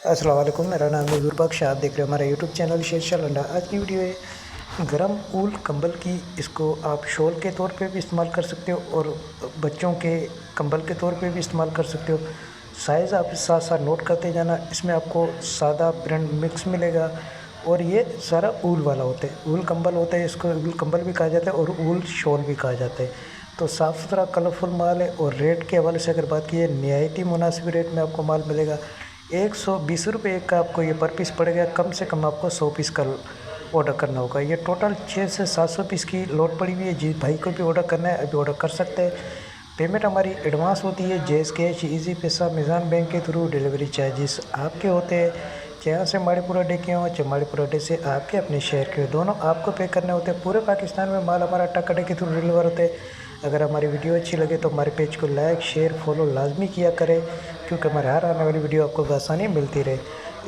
अस्सलाम वालेकुम, मेरा नाम है गुरबख्श। आप देख रहे हो हमारा यूट्यूब चैनल शेरशाह लंडा। आज की वीडियो है गरम ऊल कंबल की। इसको आप शॉल के तौर पे भी इस्तेमाल कर सकते हो और बच्चों के कंबल के तौर पे भी इस्तेमाल कर सकते हो। साइज़ आप साथ साथ नोट करते जाना। इसमें आपको सादा प्रिंट मिक्स मिलेगा और ये सारा ऊल वाला होता है। ऊल कंबल होता है, इसको ऊल कंबल भी कहा जाता है और ऊल शॉल भी कहा जाता है। तो साफ़ सुथरा कलरफुल माल है और रेट के हवाले से अगर बात की है, नहायत ही मुनासिब रेट में आपको माल मिलेगा। 120 रुपये एक का आपको ये पर पीस पड़ेगा। कम से कम आपको 100 पीस का ऑर्डर करना होगा। ये टोटल 600 से 700 पीस की लोड पड़ी हुई है। जिस भाई को भी ऑर्डर करना है अभी ऑर्डर कर सकते हैं। पेमेंट हमारी एडवांस होती है, जैस कैश, इजी पैसा, मिज़ान बैंक के थ्रू। डिलीवरी चार्जेस आपके होते हैं, चाहे से माड़ीपुरा डे के हों चाहे माड़ीपुरा डे से आपके अपने शहर के, दोनों आपको पे करने होते हैं। पूरे पाकिस्तान में माल हमारा टक्का डे के थ्रू डिलीवर होते हैं। अगर हमारी वीडियो अच्छी लगे तो हमारे पेज को लाइक शेयर फॉलो लाजमी किया करें, क्योंकि हमारे हर आने वाली वीडियो आपको आसानी मिलती रहे।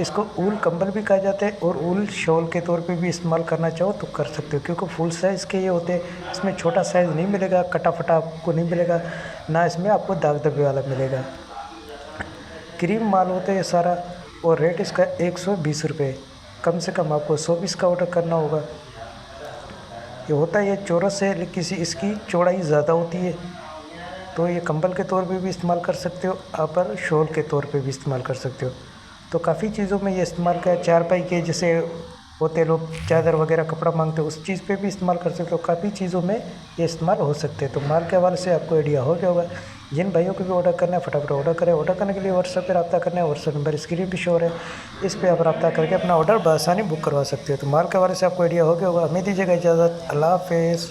इसको ऊल कंबल भी कहा जाता है और ऊल शॉल के तौर पे भी इस्तेमाल करना चाहो तो कर सकते हो, क्योंकि फुल साइज़ के ये होते हैं। इसमें छोटा साइज़ नहीं मिलेगा, कटा फटा आपको नहीं मिलेगा, ना इसमें आपको दाग धब्बे वाला मिलेगा। क्रीम माल होता है ये सारा और रेट इसका 120 रुपये। कम से कम आपको 100 पीस का ऑर्डर करना होगा। ये होता है, ये चौरस है लेकिन इसकी चौड़ाई ज़्यादा होती है। तो ये कंबल के तौर पे भी इस्तेमाल कर सकते हो आप और शॉल के तौर पे भी इस्तेमाल कर सकते हो। तो काफ़ी चीज़ों में ये इस्तेमाल का, चारपाई के जैसे होते लोग चादर वगैरह कपड़ा मांगते हो उस चीज़ पे भी इस्तेमाल कर सकते हो। काफ़ी चीज़ों में ये इस्तेमाल हो सकते हैं। तो माल के हवाले से आपको आइडिया हो गया होगा। जिन भाइयों को भी ऑर्डर करना है फटाफट ऑर्डर करें। ऑर्डर करने के लिए व्हाट्सएप पर रब्ता करना है, व्हाट्सएप नंबर स्क्रीन पर शो है, इस पर आप रब्ता करके अपना ऑर्डर बआसानी बुक करवा सकते हो। तो माल के हवाले से आपको आइडिया हो गया होगा। हमें दीजिएगा इजाज़त। अल्लाह हाफ़िज़।